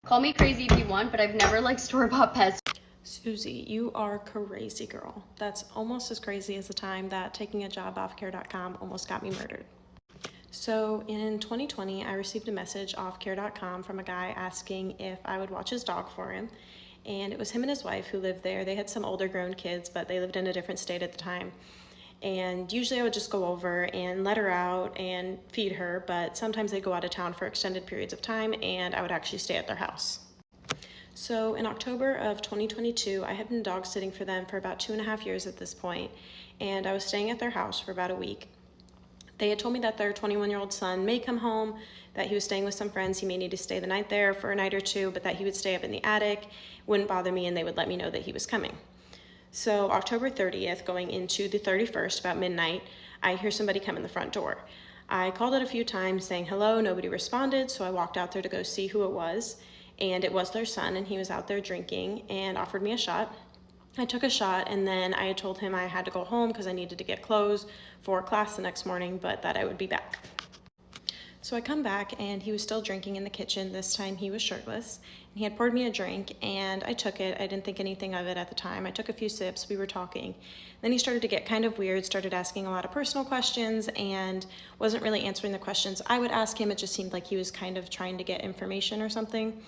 Call me crazy if you want, but I've never liked store-bought pets. Susie, you are crazy, girl. That's almost as crazy as the time that taking a job off care.com almost got me murdered. So in 2020, I received a message off care.com from a guy asking if I would watch his dog for him. And it was him and his wife who lived there. They had some older grown kids, but they lived in a different state at the time. And usually I would just go over and let her out and feed her, but sometimes they'd go out of town for extended periods of time and I would actually stay at their house. So in October of 2022, I had been dog sitting for them for about 2.5 years at this point, and I was staying at their house for about a week. They had told me that their 21-year-old son may come home, that he was staying with some friends, he may need to stay the night there for a night or two, but that he would stay up in the attic, wouldn't bother me, and they would let me know that he was coming. So October 30th, going into the 31st, about midnight, I hear somebody come in the front door. I called it a few times saying hello, nobody responded, so I walked out there to go see who it was, and it was their son, and he was out there drinking and offered me a shot. I took a shot, and then I had told him I had to go home because I needed to get clothes for class the next morning, but that I would be back. So I come back, and he was still drinking in the kitchen. This time he was shirtless. He had poured me a drink, and I took it. I didn't think anything of it at the time. I took a few sips, we were talking. Then he started to get kind of weird, started asking a lot of personal questions, and wasn't really answering the questions I would ask him. It just seemed like he was kind of trying to get information or something.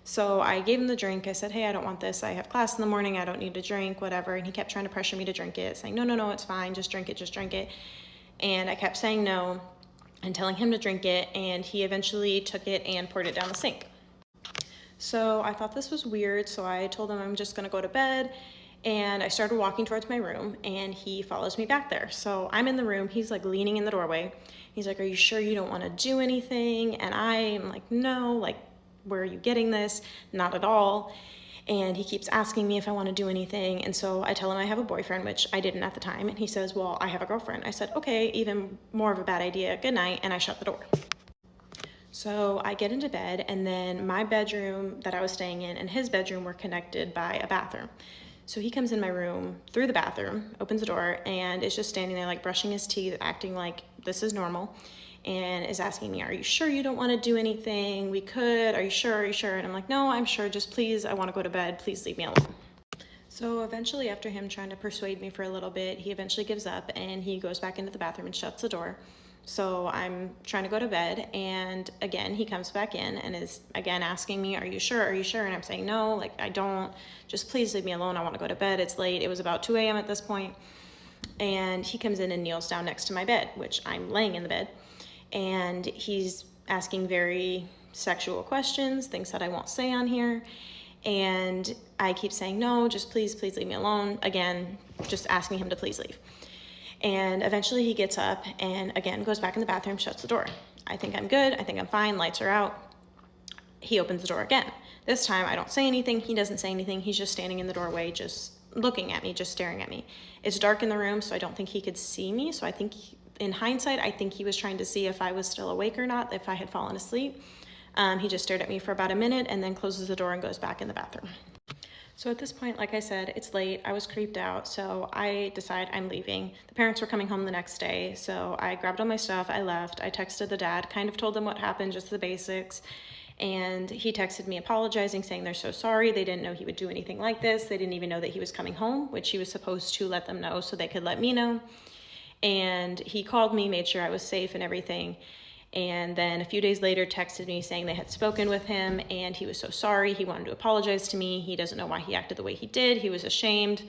So I gave him the drink. I said, hey, I don't want this. I have class in the morning. I don't need to drink, whatever. And he kept trying to pressure me to drink it, saying, no, it's fine. Just drink it, just drink it. And I kept saying no and telling him to drink it, and he eventually took it and poured it down the sink. So I thought this was weird, so I told him I'm just gonna go to bed, and I started walking towards my room, and he follows me back there. So I'm in the room, he's like leaning in the doorway. He's like, are you sure you don't wanna do anything? And I'm like, no, like, where are you getting this? Not at all. And he keeps asking me if I want to do anything. And so I tell him I have a boyfriend, which I didn't at the time. And he says, well, I have a girlfriend. I said, okay, even more of a bad idea. Good night. And I shut the door. So I get into bed, and then my bedroom that I was staying in and his bedroom were connected by a bathroom. So he comes in my room through the bathroom, opens the door, and is just standing there like brushing his teeth, acting like this is normal, and is asking me, are you sure you don't want to do anything? We could, are you sure, And I'm like, no, I'm sure, just please, I want to go to bed, please leave me alone. So eventually, after him trying to persuade me for a little bit, he eventually gives up and he goes back into the bathroom and shuts the door. So I'm trying to go to bed, and again, he comes back in and is again asking me, are you sure, And I'm saying, no, like, I don't, just please leave me alone, I want to go to bed, it's late. It was about 2 a.m. at this point. And he comes in and kneels down next to my bed, which I'm laying in the bed. And he's asking very sexual questions, things that I won't say on here. And I keep saying, no, just please leave me alone. Again, just asking him to please leave. And eventually he gets up and again goes back in the bathroom, shuts the door. I think I'm good, I think I'm fine, lights are out. He opens the door again. This time I don't say anything, he doesn't say anything, he's just standing in the doorway, just looking at me, just staring at me. It's dark in the room, so I don't think he could see me, so I think in hindsight, I think he was trying to see if I was still awake or not, if I had fallen asleep. He just stared at me for about a minute and then closes the door and goes back in the bathroom. So at this point, like I said, it's late, I was creeped out, so I decide I'm leaving. The parents were coming home the next day, so I grabbed all my stuff, I left, I texted the dad, kind of told them what happened, just the basics, and he texted me apologizing, saying they're so sorry, they didn't know he would do anything like this, they didn't even know that he was coming home, which he was supposed to let them know so they could let me know. And he called me, made sure I was safe and everything. And then a few days later texted me saying they had spoken with him and he was so sorry. He wanted to apologize to me. He doesn't know why he acted the way he did. He was ashamed.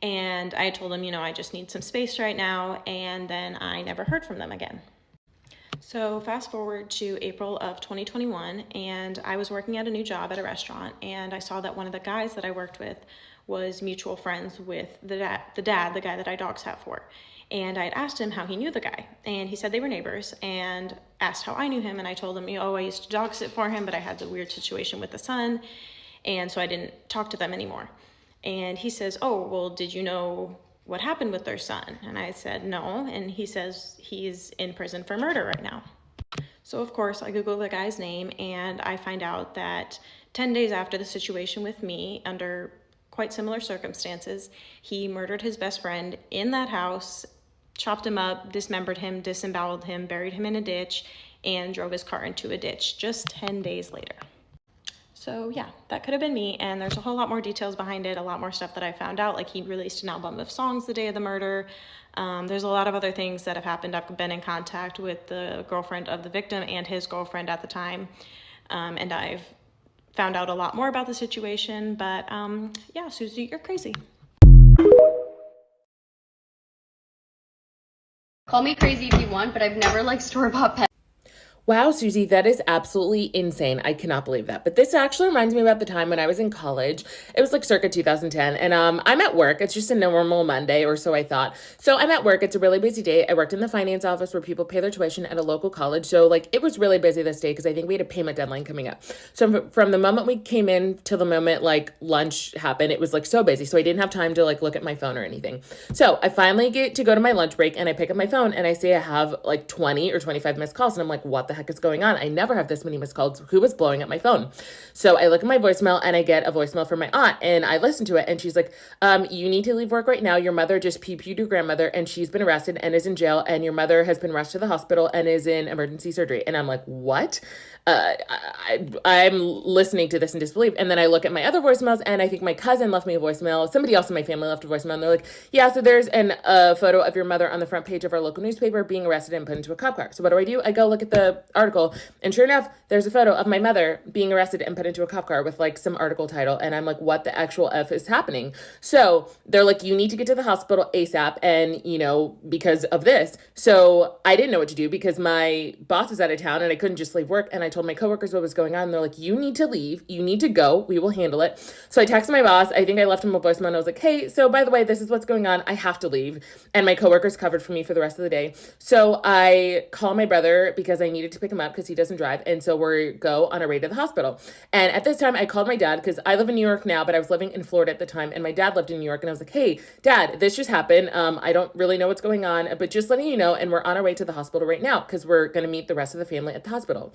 And I told him, I just need some space right now. And then I never heard from them again. So fast forward to April of 2021, and I was working at a new job at a restaurant, and I saw that one of the guys that I worked with was mutual friends with the guy that I dog sat for. And I had asked him how he knew the guy, and he said they were neighbors, and asked how I knew him, and I told him, I used to dog sit for him, but I had the weird situation with the son, and so I didn't talk to them anymore. And he says, oh, well, did you know what happened with their son? And I said, no, and he says he's in prison for murder right now. So of course, I Google the guy's name, and I find out that 10 days after the situation with me, under quite similar circumstances, he murdered his best friend in that house, chopped him up, dismembered him, disemboweled him, buried him in a ditch, and drove his car into a ditch just 10 days later. So yeah, that could have been me, and there's a whole lot more details behind it, a lot more stuff that I found out, like he released an album of songs the day of the murder. There's a lot of other things that have happened. I've been in contact with the girlfriend of the victim and his girlfriend at the time, and I've found out a lot more about the situation, but yeah, Susie, you're crazy. Call me crazy if you want, but I've never liked store-bought pet. Wow, Susie, that is absolutely insane. I cannot believe that. But this actually reminds me about the time when I was in college. It was like circa 2010, and I'm at work. It's just a normal Monday, or so I thought. So I'm at work. It's a really busy day. I worked in the finance office where people pay their tuition at a local college. So like it was really busy this day because I think we had a payment deadline coming up. So from the moment we came in till the moment like lunch happened, it was like so busy. So I didn't have time to like look at my phone or anything. So I finally get to go to my lunch break and I pick up my phone and I see I have like 20 or 25 missed calls. And I'm like, what the heck is going on? I never have this many missed calls. Who was blowing up my phone? So I look at my voicemail and I get a voicemail from my aunt and I listen to it and she's like, you need to leave work right now. Your mother just pee-pewed your grandmother and she's been arrested and is in jail and your mother has been rushed to the hospital and is in emergency surgery. And I'm like, what? I'm listening to this in disbelief. And then I look at my other voicemails and I think my cousin left me a voicemail. Somebody else in my family left a voicemail and they're like, yeah, so there's a photo of your mother on the front page of our local newspaper being arrested and put into a cop car. So what do? I go look at the article and sure enough, there's a photo of my mother being arrested and put into a cop car with like some article title. And I'm like, what the actual F is happening? So they're like, you need to get to the hospital ASAP. And because of this. So I didn't know what to do because my boss was out of town and I couldn't just leave work. And I told my coworkers what was going on. And they're like, you need to leave. You need to go. We will handle it. So I texted my boss. I think I left him a voicemail and I was like, hey, so by the way, this is what's going on. I have to leave. And my coworkers covered for me for the rest of the day. So I call my brother because I needed to pick him up because he doesn't drive. And so we go on our way to the hospital. And at this time I called my dad because I live in New York now, but I was living in Florida at the time. And my dad lived in New York. And I was like, hey, Dad, this just happened. I don't really know what's going on, but just letting you know. And we're on our way to the hospital right now because we're going to meet the rest of the family at the hospital.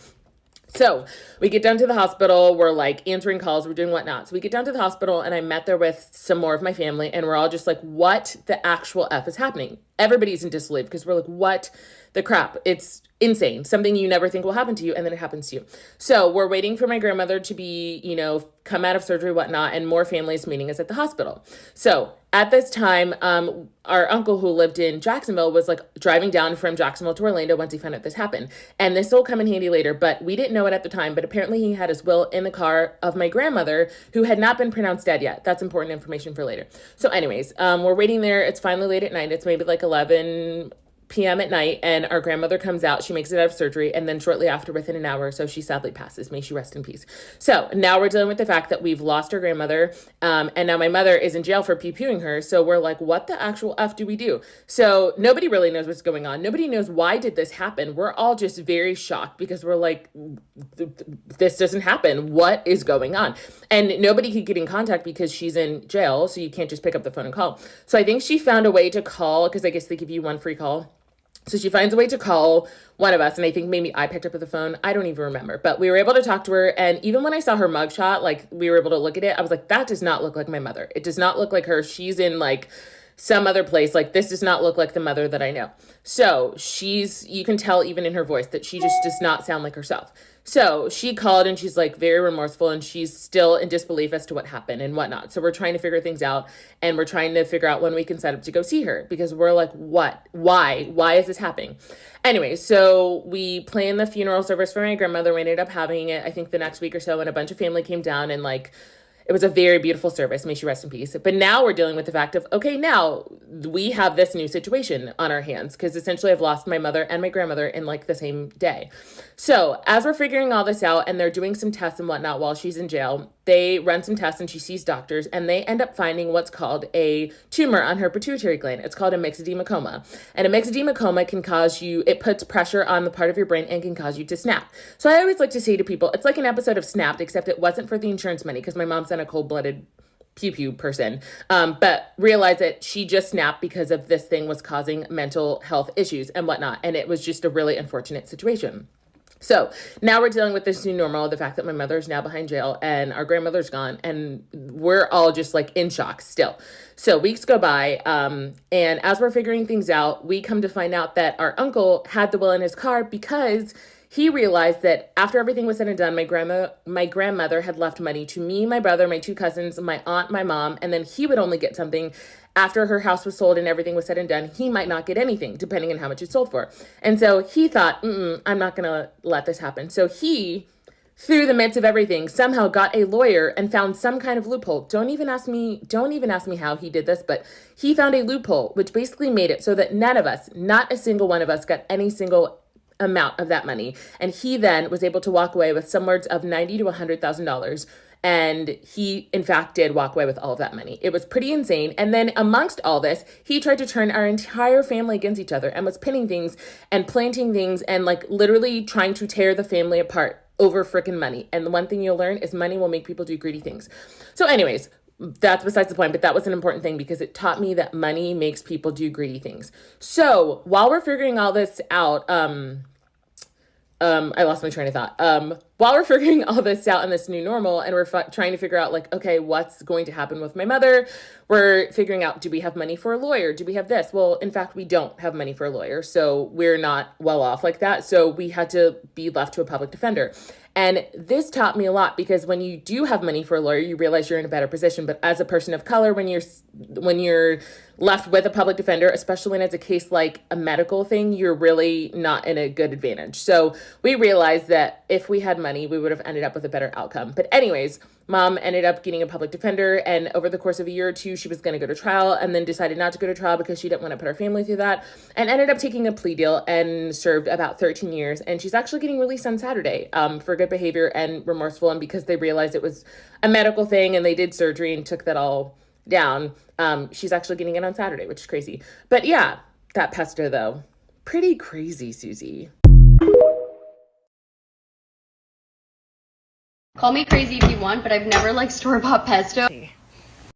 So we get down to the hospital, we're like answering calls, we're doing whatnot. So we get down to the hospital and I met there with some more of my family and we're all just like, what the actual F is happening? Everybody's in disbelief because we're like, what the crap? It's insane. Something you never think will happen to you. And then it happens to you. So we're waiting for my grandmother to be, come out of surgery, whatnot, and more families meeting us at the hospital. So at this time, our uncle who lived in Jacksonville was like driving down from Jacksonville to Orlando once he found out this happened. And this will come in handy later, but we didn't know it at the time. But apparently he had his will in the car of my grandmother who had not been pronounced dead yet. That's important information for later. So anyways, we're waiting there. It's finally late at night. It's maybe like 11 p.m. at night and our grandmother comes out. She makes it out of surgery. And then shortly after, within an hour or so, she sadly passes. May she rest in peace. So now we're dealing with the fact that we've lost our grandmother. And now my mother is in jail for pee-pewing her. So we're like, what the actual F do we do? So nobody really knows what's going on. Nobody knows why did this happen. We're all just very shocked because we're like, this doesn't happen. What is going on? And nobody could get in contact because she's in jail. So you can't just pick up the phone and call. So I think she found a way to call because I guess they give you one free call. So she finds a way to call one of us, and I think maybe I picked up the phone. I don't even remember, but we were able to talk to her. And even when I saw her mugshot, like we were able to look at it, I was like, that does not look like my mother. It does not look like her. She's in like some other place. Like this does not look like the mother that I know. So you can tell even in her voice that she just does not sound like herself. So she called and she's like very remorseful and she's still in disbelief as to what happened and whatnot. So we're trying to figure things out and we're trying to figure out when we can set up to go see her because we're like, what? Why is this happening? Anyway, so we planned the funeral service for my grandmother. We ended up having it, I think the next week or so, and a bunch of family came down and like, it was a very beautiful service. May she rest in peace. But now we're dealing with the fact of, okay, now we have this new situation on our hands because essentially I've lost my mother and my grandmother in like the same day. So as we're figuring all this out and they're doing some tests and whatnot while she's in jail, they run some tests and she sees doctors and they end up finding what's called a tumor on her pituitary gland. It's called a myxedema. And a myxedema can cause you, it puts pressure on the part of your brain and can cause you to snap. So I always like to say to people, it's like an episode of Snapped, except it wasn't for the insurance money because my mom's not a cold-blooded pew person, but realize that she just snapped because of this thing was causing mental health issues and whatnot. And it was just a really unfortunate situation. So now we're dealing with this new normal, the fact that my mother's now behind jail and our grandmother's gone and we're all just like in shock still. So weeks go by and as we're figuring things out, we come to find out that our uncle had the will in his car because he realized that after everything was said and done, my grandmother had left money to me, my brother, my two cousins, my aunt, my mom, and then he would only get something after her house was sold and everything was said and done. He might not get anything depending on how much it sold for. And so he thought, I'm not going to let this happen. So he, through the midst of everything, somehow got a lawyer and found some kind of loophole. Don't even ask me how he did this, but he found a loophole, which basically made it so that none of us, not a single one of us, got any single amount of that money. And he then was able to walk away with somewhere of $90,000 to $100,000. And he, in fact, did walk away with all of that money. It was pretty insane. And then amongst all this, he tried to turn our entire family against each other and was pinning things and planting things and like literally trying to tear the family apart over freaking money. And the one thing you'll learn is money will make people do greedy things. So anyways, that's besides the point, but that was an important thing because it taught me that money makes people do greedy things. So while we're figuring all this out, I lost my train of thought. While we're figuring all this out in this new normal and we're trying to figure out like, okay, what's going to happen with my mother? We're figuring out, do we have money for a lawyer? Do we have this? Well, in fact, we don't have money for a lawyer. So we're not well off like that. So we had to be left to a public defender. And this taught me a lot because when you do have money for a lawyer, you realize you're in a better position. But as a person of color, when you're left with a public defender, especially when it's a case like a medical thing, you're really not in a good advantage. So we realized that if we had money, we would have ended up with a better outcome. But anyways, Mom ended up getting a public defender. And over the course of a year or two, she was going to go to trial and then decided not to go to trial because she didn't want to put her family through that and ended up taking a plea deal and served about 13 years. And she's actually getting released on Saturday for good behavior and remorseful. And because they realized it was a medical thing and they did surgery and took that all down, she's actually getting it on Saturday, which is crazy. But yeah, that pesto though, pretty crazy, Susie. Call me crazy if you want, but I've never liked store-bought pesto.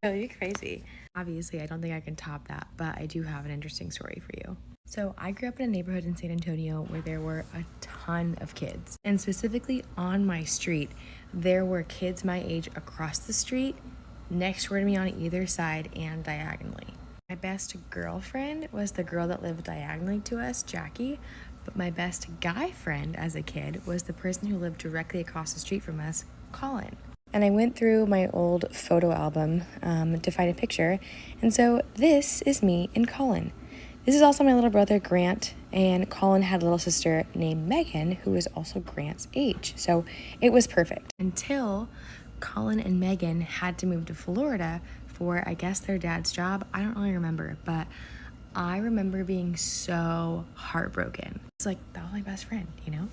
Oh, you're crazy. Obviously, I don't think I can top that, but I do have an interesting story for you. So I grew up in a neighborhood in San Antonio where there were a ton of kids. And specifically on my street, there were kids my age across the street, next door to me on either side, and diagonally. My best girlfriend was the girl that lived diagonally to us, Jackie, but my best guy friend as a kid was the person who lived directly across the street from us, Colin. And I went through my old photo album to find a picture, and so this is me and Colin. This is also my little brother, Grant, and Colin had a little sister named Megan, who was also Grant's age, so it was perfect. Until Colin and Megan had to move to Florida for, I guess, their dad's job. I don't really remember, but I remember being so heartbroken. It's like, that was my best friend, you know?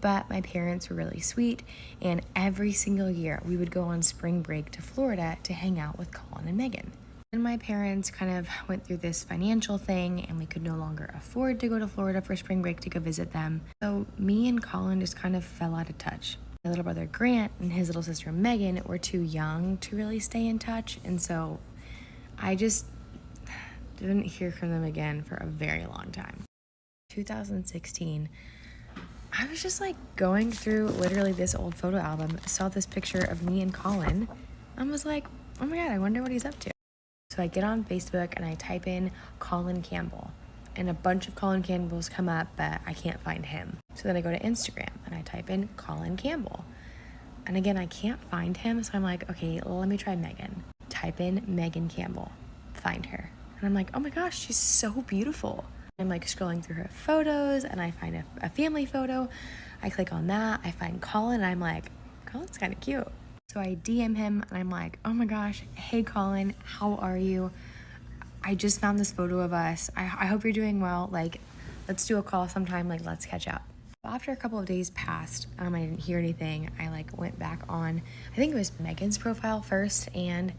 But my parents were really sweet, and every single year we would go on spring break to Florida to hang out with Colin and Megan. And my parents kind of went through this financial thing, and we could no longer afford to go to Florida for spring break to go visit them. So me and Colin just kind of fell out of touch. My little brother Grant and his little sister Megan were too young to really stay in touch, and so I just didn't hear from them again for a very long time. 2016, I was just like going through literally this old photo album, saw this picture of me and Colin, and was like, oh my God, I wonder what he's up to. So I get on Facebook and I type in Colin Campbell, and a bunch of Colin Campbells come up, but I can't find him. So then I go to Instagram and I type in Colin Campbell. And again, I can't find him, so I'm like, okay, let me try Megan. Type in Megan Campbell, find her. And I'm like, oh my gosh, she's so beautiful. I'm like scrolling through her photos and I find a family photo. I click on that, I find Colin, and I'm like, Colin's kind of cute. So I DM him and I'm like, oh my gosh, hey Colin, how are you? I just found this photo of us. I hope you're doing well. Like, let's do a call sometime, like let's catch up. After a couple of days passed, I didn't hear anything. I like went back on, I think it was Megan's profile first, and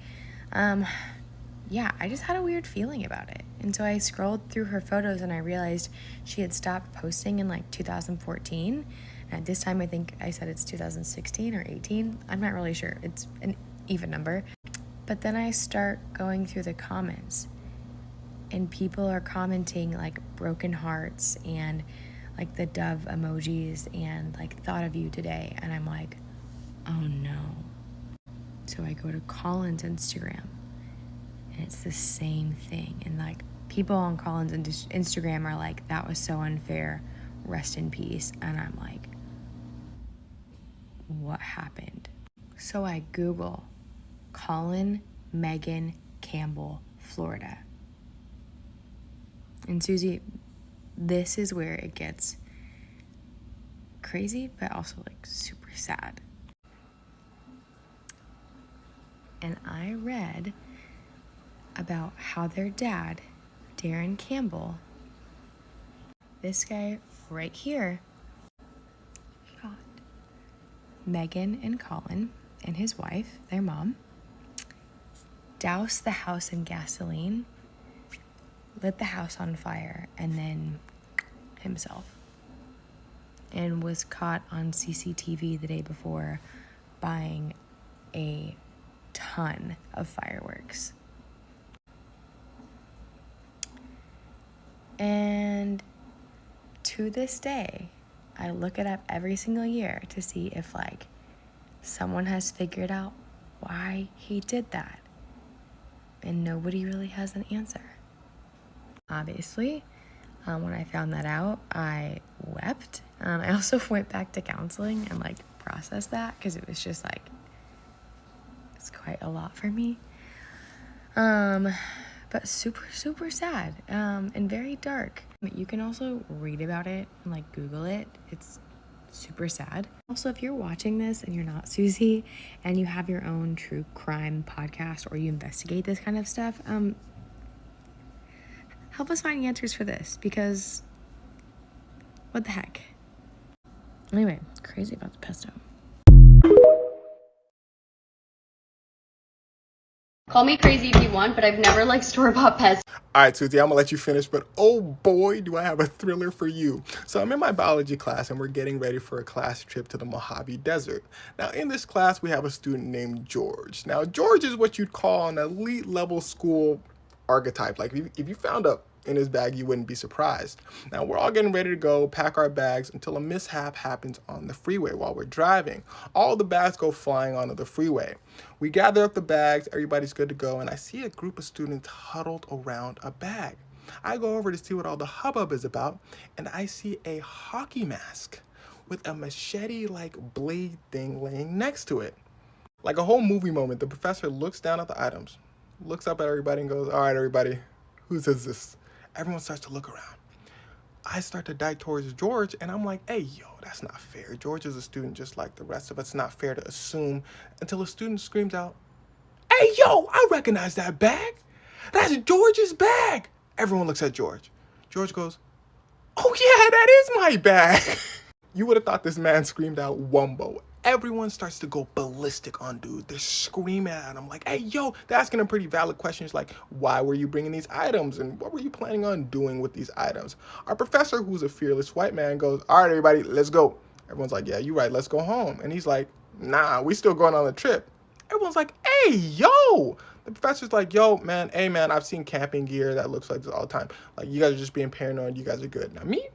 yeah, I just had a weird feeling about it. And so I scrolled through her photos and I realized she had stopped posting in like 2014. And at this time, I think I said it's 2016 or 18. I'm not really sure. It's an even number. But then I start going through the comments, and people are commenting like broken hearts and like the dove emojis and like thought of you today. And I'm like, oh no. So I go to Colin's Instagram, and it's the same thing. And like people on Colin's Instagram are like, that was so unfair, rest in peace. And I'm like, what happened. So I Google Colin Megan Campbell, Florida. And Susie, this is where it gets crazy, but also like super sad. And I read about how their dad, Darren Campbell, this guy right here, shot Megan and Colin and his wife, their mom, doused the house in gasoline, lit the house on fire, and then himself. And was caught on CCTV the day before buying a ton of fireworks. And to this day, I look it up every single year to see if like someone has figured out why he did that. And nobody really has an answer. Obviously, when I found that out, I wept. I also went back to counseling and like processed that because it was just like, it's quite a lot for me. But super, super sad and very dark. You can also read about it and like Google it. It's super sad. Also, if you're watching this and you're not Susie and you have your own true crime podcast or you investigate this kind of stuff, help us find answers for this because what the heck? Anyway, crazy about the pesto. Call me crazy if you want, but I've never liked store-bought pets. All right, Susie, I'm gonna let you finish, but oh boy, do I have a thriller for you. So I'm in my biology class and we're getting ready for a class trip to the Mojave Desert. Now in this class, we have a student named George. Now George is what you'd call an elite level school archetype. Like if you found a in his bag, you wouldn't be surprised. Now we're all getting ready to go pack our bags until a mishap happens on the freeway while we're driving. All the bags go flying onto the freeway. We gather up the bags, everybody's good to go, and I see a group of students huddled around a bag. I go over to see what all the hubbub is about, and I see a hockey mask with a machete-like blade thing laying next to it. Like a whole movie moment, the professor looks down at the items, looks up at everybody and goes, all right, everybody, whose is this? Everyone starts to look around. I start to dive towards George, and I'm like, hey, yo, that's not fair. George is a student just like the rest of us. It's not fair to assume until a student screams out, hey, yo, I recognize that bag. That's George's bag. Everyone looks at George. George goes, oh, yeah, that is my bag. You would have thought this man screamed out Wumbo. Everyone starts to go ballistic on dude. They're screaming at him like, hey, yo, they're asking him pretty valid questions like, why were you bringing these items? And what were you planning on doing with these items? Our professor, who's a fearless white man, goes, all right, everybody, let's go. Everyone's like, yeah, you're right, let's go home. And he's like, nah, we still going on the trip. Everyone's like, hey, yo. The professor's like, yo, man, hey, man, I've seen camping gear that looks like this all the time. Like, you guys are just being paranoid. You guys are good. Now, me,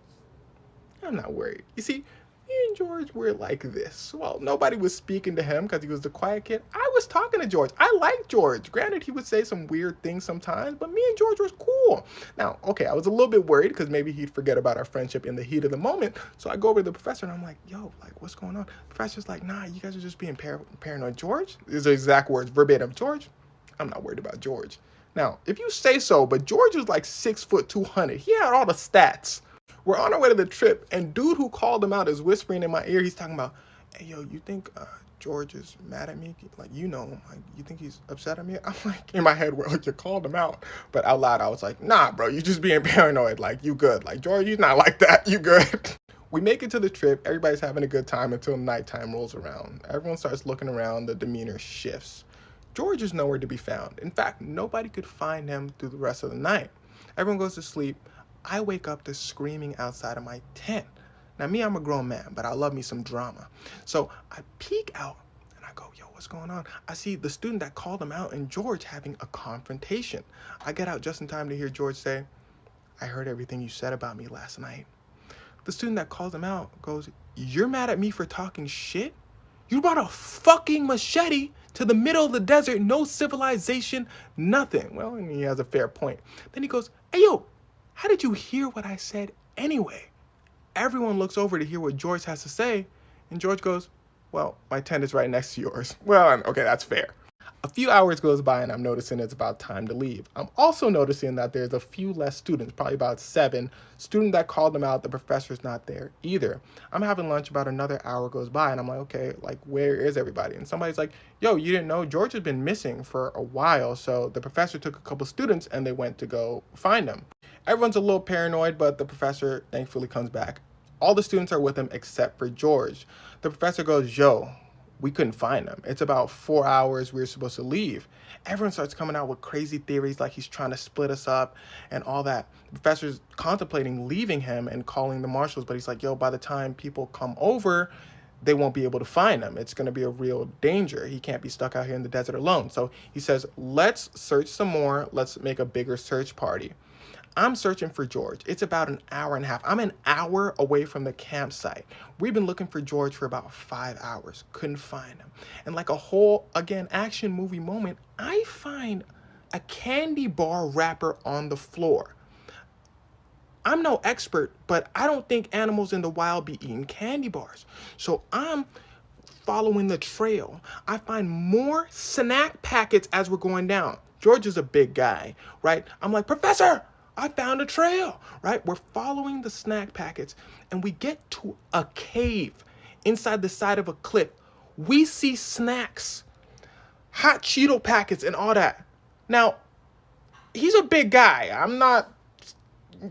I'm not worried. You see, me and George were like this. Well, nobody was speaking to him because he was the quiet kid. I was talking to George. I liked George. Granted, he would say some weird things sometimes, but me and George was cool. Now, okay, I was a little bit worried because maybe he'd forget about our friendship in the heat of the moment. So I go over to the professor and I'm like, yo, like, what's going on? The professor's like, nah, you guys are just being paranoid. George? These are exact words, verbatim. George? I'm not worried about George. Now, if you say so, but George is like 6'200". He had all the stats. We're on our way to the trip, and dude who called him out is whispering in my ear. He's talking about, hey, yo, you think George is mad at me? Like, you know him. Like, you think he's upset at me? I'm like, in my head, well, you called him out. But out loud, I was like, nah, bro, you just being paranoid. Like, you good. Like, George, he's not like that. You good. We make it to the trip. Everybody's having a good time until nighttime rolls around. Everyone starts looking around. The demeanor shifts. George is nowhere to be found. In fact, nobody could find him through the rest of the night. Everyone goes to sleep. I wake up to screaming outside of my tent. Now, me, I'm a grown man, but I love me some drama. So I peek out and I go, yo, what's going on? I see the student that called him out and George having a confrontation. I get out just in time to hear George say, I heard everything you said about me last night. The student that called him out goes, you're mad at me for talking shit? You brought a fucking machete to the middle of the desert, no civilization, nothing. Well, and he has a fair point. Then he goes, hey, yo, how did you hear what I said anyway? Everyone looks over to hear what George has to say, and George goes, Well, my tent is right next to yours. Well, okay, that's fair. A few hours goes by and I'm noticing it's about time to leave. I'm also noticing that there's a few less students, probably about 7. Student that called them out, the professor's not there either. I'm having lunch, about another hour goes by and I'm like, okay, like where is everybody? And somebody's like, yo, you didn't know George has been missing for a while. So the professor took a couple students and they went to go find him. Everyone's a little paranoid, but the professor thankfully comes back. All the students are with him except for George. The professor goes, yo, we couldn't find him. It's about 4 hours we were supposed to leave. Everyone starts coming out with crazy theories like he's trying to split us up and all that. The professor's contemplating leaving him and calling the marshals, but he's like, yo, by the time people come over, they won't be able to find him. It's going to be a real danger. He can't be stuck out here in the desert alone. So he says, let's search some more. Let's make a bigger search party. I'm searching for George. It's about an hour and a half. I'm an hour away from the campsite. We've been looking for George for about 5 hours. Couldn't find him. And like a whole, again, action movie moment, I find a candy bar wrapper on the floor. I'm no expert, but I don't think animals in the wild be eating candy bars. So I'm following the trail. I find more snack packets as we're going down. George is a big guy, right? I'm like, Professor, I found a trail, right? We're following the snack packets and we get to a cave inside the side of a cliff. We see snacks, hot Cheeto packets and all that. Now, he's a big guy. I'm not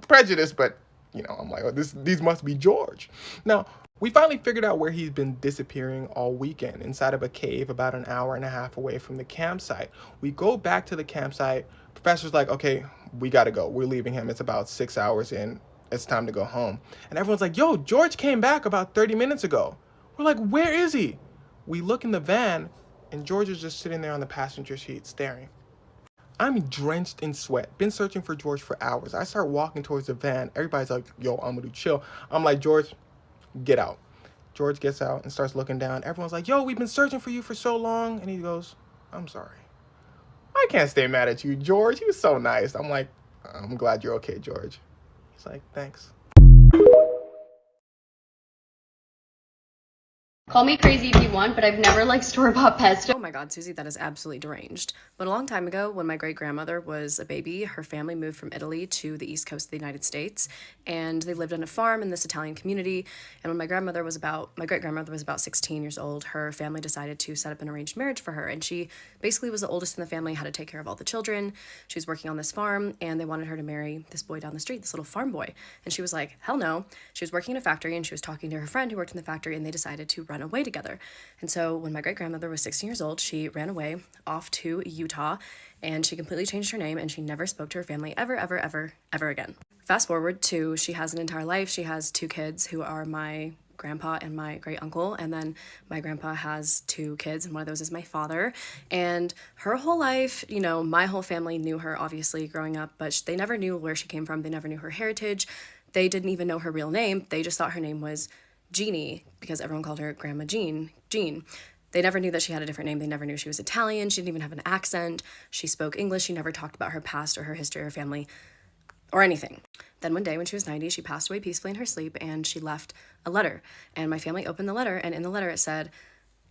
prejudiced, but I'm like, oh, these must be George. Now, we finally figured out where he's been disappearing all weekend, inside of a cave about an hour and a half away from the campsite. We go back to the campsite. Professor's like, okay, we gotta go. We're leaving him. It's about 6 hours in. It's time to go home. And everyone's like, yo, George came back about 30 minutes ago. We're like, where is he? We look in the van and George is just sitting there on the passenger seat staring. I'm drenched in sweat. Been searching for George for hours. I start walking towards the van. Everybody's like, yo, Amadou, chill. I'm like, George, get out. George gets out and starts looking down. Everyone's like, yo, we've been searching for you for so long. And he goes, I'm sorry. I can't stay mad at you, George. He was so nice. I'm like, I'm glad you're okay, George. He's like, thanks. Call me crazy if you want, but I've never liked store-bought pets. Oh my God, Susie, that is absolutely deranged. But a long time ago, when my great-grandmother was a baby, her family moved from Italy to the East Coast of the United States, and they lived on a farm in this Italian community. And when my great-grandmother was about 16 years old, her family decided to set up an arranged marriage for her. And she basically was the oldest in the family, had to take care of all the children. She was working on this farm, and they wanted her to marry this boy down the street, this little farm boy. And she was like, hell no. She was working in a factory, and she was talking to her friend who worked in the factory, and they decided to run away together. And so when my great-grandmother was 16 years old, she ran away off to Utah, and she completely changed her name, and she never spoke to her family ever again. Fast forward to, she has an entire life. She has 2 kids who are my grandpa and my great uncle, and then my grandpa has 2 kids, and one of those is my father. And her whole life, my whole family knew her, obviously, growing up, but they never knew where she came from. They never knew her heritage. They didn't even know her real name. They just thought her name was Jeannie, because everyone called her Grandma Jean. They never knew that she had a different name. They never knew she was Italian. She didn't even have an accent. She spoke English. She never talked about her past or her history or her family or anything. Then one day when she was 90, she passed away peacefully in her sleep, and she left a letter. And my family opened the letter, and in the letter it said,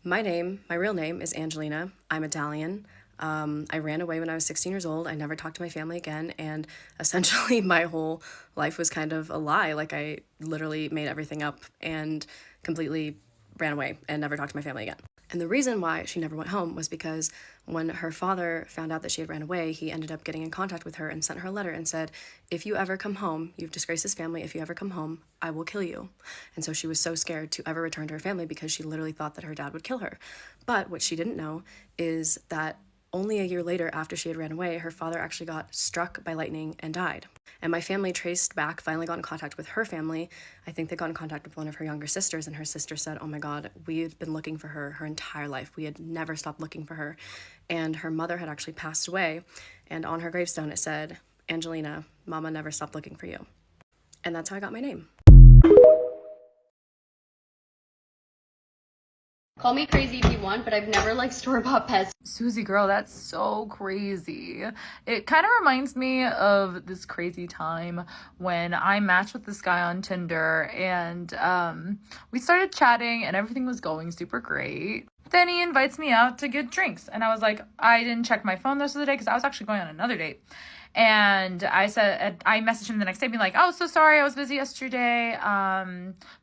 my real name is Angelina. I'm Italian. I ran away when I was 16 years old. I never talked to my family again, and essentially my whole life was kind of a lie. Like, I literally made everything up and completely ran away and never talked to my family again. And the reason why she never went home was because when her father found out that she had ran away, he ended up getting in contact with her and sent her a letter and said, if you ever come home, you've disgraced this family, if you ever come home, I will kill you. And so she was so scared to ever return to her family because she literally thought that her dad would kill her. But what she didn't know is that only a year later, after she had ran away, her father actually got struck by lightning and died. And my family traced back, finally got in contact with her family. I think they got in contact with one of her younger sisters, and her sister said, oh my God, we had been looking for her entire life. We had never stopped looking for her. And her mother had actually passed away, and on her gravestone it said, Angelina, Mama never stopped looking for you. And that's how I got my name. Call me crazy if you want, but I've never liked store-bought pets. Susie girl, that's so crazy. It kind of reminds me of this crazy time when I matched with this guy on Tinder, and we started chatting and everything was going super great. Then he invites me out to get drinks, and I was like, I didn't check my phone the rest of the day because I was actually going on another date. And I messaged him the next day being like, oh, so sorry, I was busy yesterday.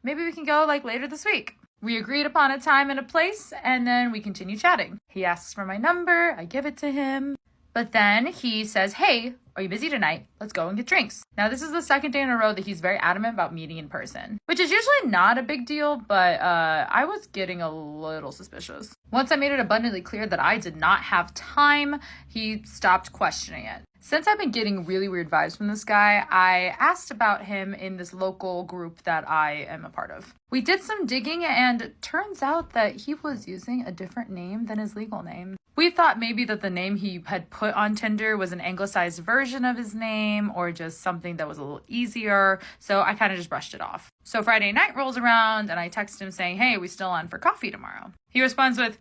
Maybe we can go like later this week. We agreed upon a time and a place, and then we continue chatting. He asks for my number, I give it to him, but then he says, hey, are you busy tonight? Let's go and get drinks. Now, this is the second day in a row that he's very adamant about meeting in person, which is usually not a big deal, but I was getting a little suspicious. Once I made it abundantly clear that I did not have time, he stopped questioning it. Since I've been getting really weird vibes from this guy, I asked about him in this local group that I am a part of. We did some digging, and it turns out that he was using a different name than his legal name. We thought maybe that the name he had put on Tinder was an anglicized version of his name or just something that was a little easier, so I kind of just brushed it off. So Friday night rolls around, and I text him saying, hey, we still on for coffee tomorrow? He responds with,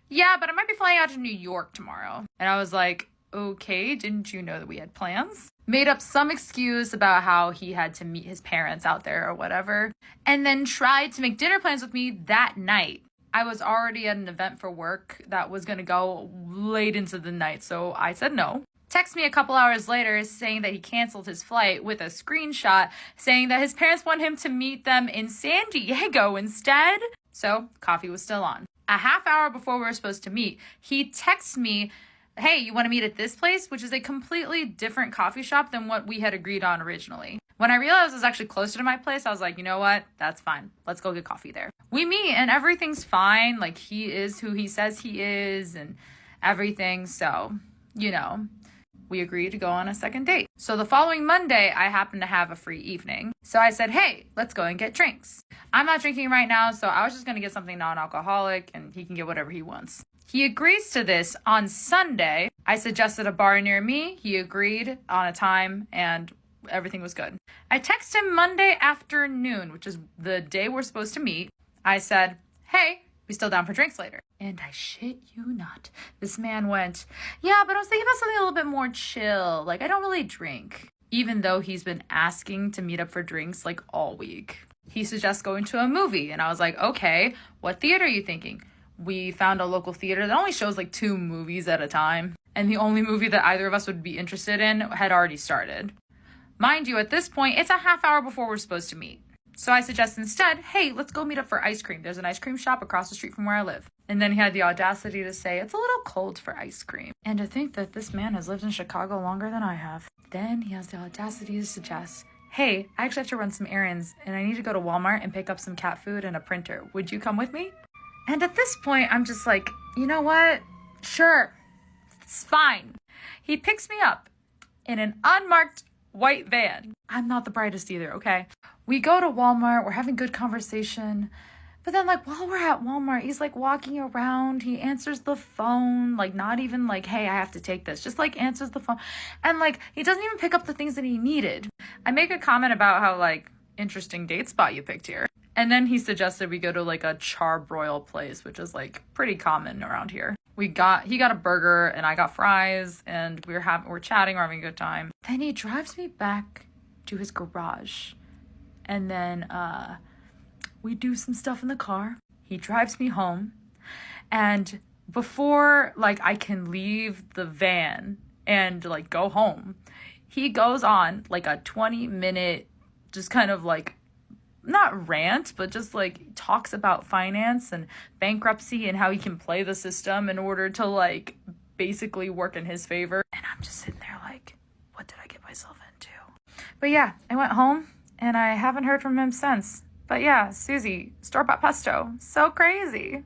yeah, but I might be flying out to New York tomorrow. And I was like, okay, didn't you know that we had plans? Made up some excuse about how he had to meet his parents out there or whatever, and then tried to make dinner plans with me that night. I was already at an event for work that was going to go late into the night, so I said no. Text me a couple hours later saying that he canceled his flight with a screenshot saying that his parents want him to meet them in San Diego instead. So coffee was still on. A half hour before we were supposed to meet, he texts me, hey, you want to meet at this place? Which is a completely different coffee shop than what we had agreed on originally. When I realized it was actually closer to my place, I was like, you know what? That's fine. Let's go get coffee there. We meet and everything's fine. Like, he is who he says he is and everything. So, you know, we agreed to go on a second date. So the following Monday, I happened to have a free evening. So I said, hey, let's go and get drinks. I'm not drinking right now, so I was just going to get something non-alcoholic and he can get whatever he wants. He agrees to this on Sunday. I suggested a bar near me. He agreed on a time and everything was good. I text him Monday afternoon, which is the day we're supposed to meet. I said, hey, we still down for drinks later? And I shit you not, this man went, yeah, but I was thinking about something a little bit more chill. Like, I don't really drink. Even though he's been asking to meet up for drinks like all week. He suggests going to a movie. And I was like, okay, what theater are you thinking? We found a local theater that only shows like 2 movies at a time. And the only movie that either of us would be interested in had already started. Mind you, at this point, it's a half hour before we're supposed to meet. So I suggest instead, hey, let's go meet up for ice cream. There's an ice cream shop across the street from where I live. And then he had the audacity to say, it's a little cold for ice cream. And to think that this man has lived in Chicago longer than I have. Then he has the audacity to suggest, hey, I actually have to run some errands and I need to go to Walmart and pick up some cat food and a printer. Would you come with me? And at this point, I'm just like, you know what? Sure, it's fine. He picks me up in an unmarked white van. I'm not the brightest either, okay? We go to Walmart, we're having good conversation. But then, like, while we're at Walmart, he's, like, walking around. He answers the phone, like, not even, like, hey, I have to take this. Just, like, answers the phone. And, like, he doesn't even pick up the things that he needed. I make a comment about how, like, interesting date spot you picked here. And then he suggested we go to, like, a charbroil place, which is, like, pretty common around here. He got a burger, and I got fries, and we're chatting, we're having a good time. Then he drives me back to his garage. And then, we do some stuff in the car. He drives me home. And before, like, I can leave the van and, like, go home, he goes on, like, a 20-minute, just kind of, like, not rant, but just, like, talks about finance and bankruptcy and how he can play the system in order to, like, basically work in his favor. And I'm just sitting there like, what did I get myself into? But yeah, I went home and I haven't heard from him since. But yeah, Susie, store-bought pesto, so crazy.